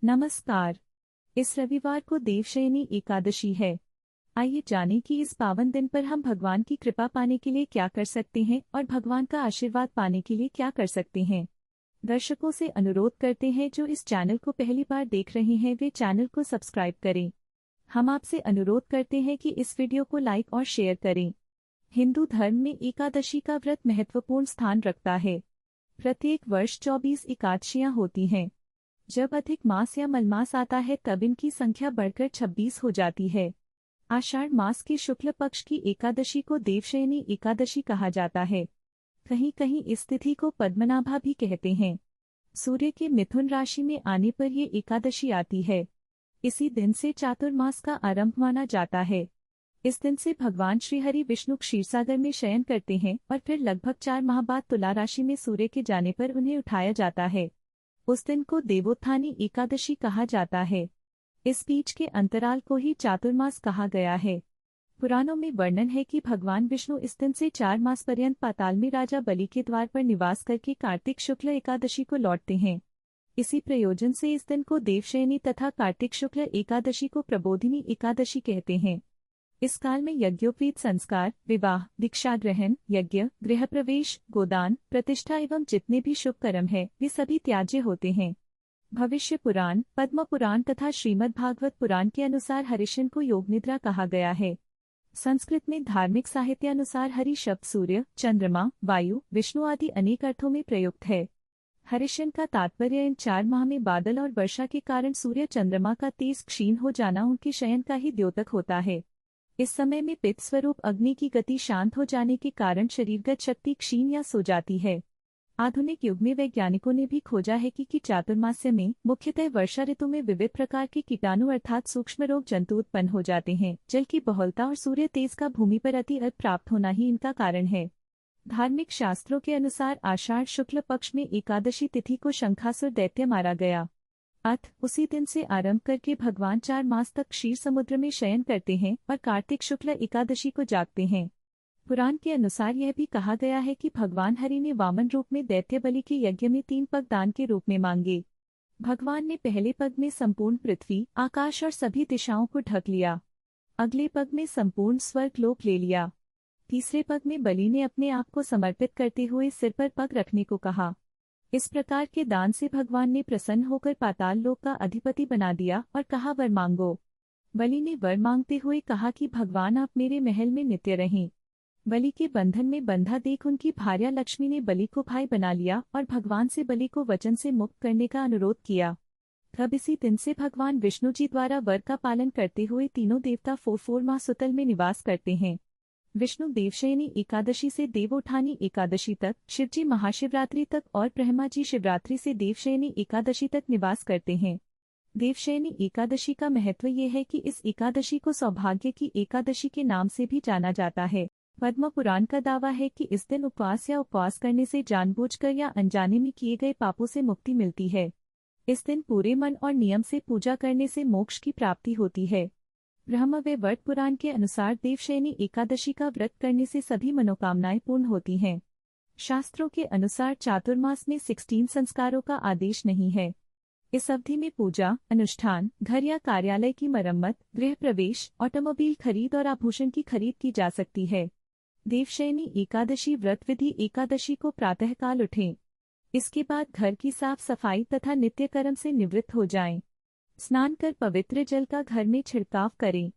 नमस्कार। इस रविवार को देवशयनी एकादशी है। आइए जानें कि इस पावन दिन पर हम भगवान की कृपा पाने के लिए क्या कर सकते हैं और भगवान का आशीर्वाद पाने के लिए क्या कर सकते हैं। दर्शकों से अनुरोध करते हैं जो इस चैनल को पहली बार देख रहे हैं वे चैनल को सब्सक्राइब करें। हम आपसे अनुरोध करते हैं कि इस वीडियो को लाइक और शेयर करें। हिंदू धर्म में एकादशी का व्रत महत्वपूर्ण स्थान रखता है। प्रत्येक वर्ष 24 एकादशियां होती हैं। जब अधिक मास या मलमास आता है तब इनकी संख्या बढ़कर 26 हो जाती है। आषाढ़ मास के शुक्ल पक्ष की एकादशी को देवशयनी एकादशी कहा जाता है। कहीं कहीं इस तिथि को पद्मनाभा भी कहते हैं। सूर्य के मिथुन राशि में आने पर ये एकादशी आती है। इसी दिन से चातुर्मास का आरंभ माना जाता है। इस दिन से भगवान श्रीहरि विष्णु क्षीरसागर में शयन करते हैं और फिर लगभग 4 माह बाद तुला राशि में सूर्य के जाने पर उन्हें उठाया जाता है। उस दिन को देवोत्थानी एकादशी कहा जाता है। इस बीच के अंतराल को ही चातुर्मास कहा गया है। पुराणों में वर्णन है कि भगवान विष्णु इस दिन से 4 मास पर्यंत पाताल में राजा बलि के द्वार पर निवास करके कार्तिक शुक्ल एकादशी को लौटते हैं। इसी प्रयोजन से इस दिन को देवशयनी तथा कार्तिक शुक्ल एकादशी को प्रबोधिनी एकादशी कहते हैं। इस काल में यज्ञोपवीत संस्कार, विवाह, दीक्षा ग्रहण, यज्ञ, गृह प्रवेश, गोदान, प्रतिष्ठा एवं जितने भी शुभ कर्म है वे सभी त्याज्य होते हैं। भविष्य पुराण, पद्म पुराण तथा श्रीमद् भागवत पुराण के अनुसार हरिशन को योग निद्रा कहा गया है। संस्कृत में धार्मिक साहित्यानुसार हरि शब्द सूर्य, चंद्रमा, वायु, विष्णु आदि अनेक अर्थों में प्रयुक्त है। हरिशन का तात्पर्य इन 4 माह में बादल और वर्षा के कारण सूर्य चंद्रमा का तेज क्षीण हो जाना उनके शयन का ही द्योतक होता है। इस समय में पित्त स्वरूप अग्नि की गति शांत हो जाने के कारण शरीरगत शक्ति क्षीण या सो जाती है। आधुनिक युग में वैज्ञानिकों ने भी खोजा है कि चातुर्मास्य में मुख्यतः वर्षा ऋतु में विविध प्रकार के कीटाणु अर्थात सूक्ष्म रोग जंतु उत्पन्न हो जाते हैं। जल की बहुलता और सूर्य तेज का भूमि पर अति अर्घ प्राप्त होना ही इनका कारण है। धार्मिक शास्त्रों के अनुसार आषाढ़ शुक्ल पक्ष में एकादशी तिथि को शंखासुर दैत्य मारा गया। उसी दिन से आरंभ करके भगवान 4 मास तक क्षीर समुद्र में शयन करते हैं और कार्तिक शुक्ल एकादशी को जागते हैं। पुराण के अनुसार यह भी कहा गया है कि भगवान हरि ने वामन रूप में दैत्य बलि के यज्ञ में 3 पग दान के रूप में मांगे। भगवान ने पहले पग में संपूर्ण पृथ्वी, आकाश और सभी दिशाओं को ढक लिया। अगले पग में संपूर्ण स्वर्ग लोक ले लिया। तीसरे पग में बलि ने अपने आप को समर्पित करते हुए सिर पर पग रखने को कहा। इस प्रकार के दान से भगवान ने प्रसन्न होकर पाताल लोक का अधिपति बना दिया और कहा वर मांगो। बलि ने वर मांगते हुए कहा कि भगवान आप मेरे महल में नित्य रहें। बलि के बंधन में बंधा देख उनकी भार्या लक्ष्मी ने बलि को भाई बना लिया और भगवान से बलि को वचन से मुक्त करने का अनुरोध किया। तब इसी दिन से भगवान विष्णु जी द्वारा वर का पालन करते हुए तीनों देवता 4 माह सुतल में निवास करते हैं। विष्णु देवशयनी एकादशी से देवोत्थानी एकादशी तक, शिवजी महाशिवरात्रि तक और ब्रह्मा जी शिवरात्रि से देवशयनी एकादशी तक निवास करते हैं। देवशयनी एकादशी का महत्व ये है कि इस एकादशी को सौभाग्य की एकादशी के नाम से भी जाना जाता है। पद्म पुराण का दावा है कि इस दिन उपवास करने से जानबूझकर या अनजाने में किए गए पापों से मुक्ति मिलती है। इस दिन पूरे मन और नियम से पूजा करने से मोक्ष की प्राप्ति होती है। ब्रह्मवैवर्त पुराण के अनुसार देवशयनी एकादशी का व्रत करने से सभी मनोकामनाएं पूर्ण होती हैं। शास्त्रों के अनुसार चातुर्मास में 16 संस्कारों का आदेश नहीं है। इस अवधि में पूजा, अनुष्ठान, घर या कार्यालय की मरम्मत, गृह प्रवेश, ऑटोमोबाइल खरीद और आभूषण की खरीद की जा सकती है। देवशयनी एकादशी व्रत विधि एकादशी को प्रातःकाल उठें। इसके बाद घर की साफ सफाई तथा नित्य कर्म से निवृत्त हो जाएं। स्नान कर पवित्र जल का घर में छिड़काव करें।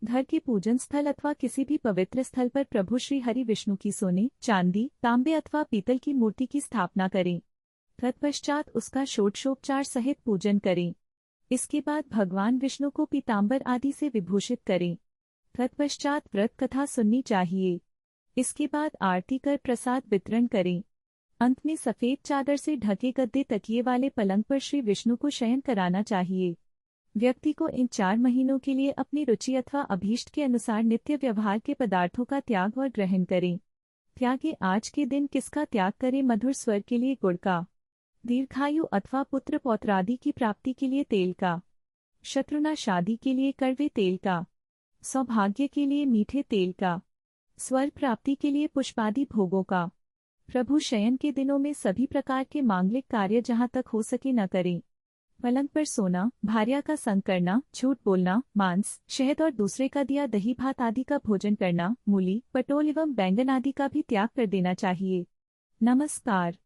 घर के पूजन स्थल अथवा किसी भी पवित्र स्थल पर प्रभु श्री हरि विष्णु की सोने, चांदी, तांबे अथवा पीतल की मूर्ति की स्थापना करें। तत्पश्चात उसका षोडशोपचार सहित पूजन करें। इसके बाद भगवान विष्णु को पीताम्बर आदि से विभूषित करें। तत्पश्चात व्रत कथा सुननी चाहिए। इसके बाद आरती कर प्रसाद वितरण करें। अंत में सफेद चादर से ढके गद्दे तकिए वाले पलंग पर श्री विष्णु को शयन कराना चाहिए। व्यक्ति को इन 4 महीनों के लिए अपनी रुचि अथवा अभीष्ट के अनुसार नित्य व्यवहार के पदार्थों का त्याग और ग्रहण करें। त्यागे आज के दिन किसका त्याग करें? मधुर स्वर के लिए गुड़ का, दीर्घायु अथवा पुत्र पौत्रादि की प्राप्ति के लिए तेल का, शत्रुनाशादि के लिए कड़वे तेल का, सौभाग्य के लिए मीठे तेल का, स्वर्ग प्राप्ति के लिए पुष्पादि भोगों का। प्रभु शयन के दिनों में सभी प्रकार के मांगलिक कार्य जहाँ तक हो सके न करें। पलंग पर सोना, भार्या का संग करना, झूठ बोलना, मांस, शहद और दूसरे का दिया दही भात आदि का भोजन करना, मूली, पटोल एवं बैंगन आदि का भी त्याग कर देना चाहिए। नमस्कार।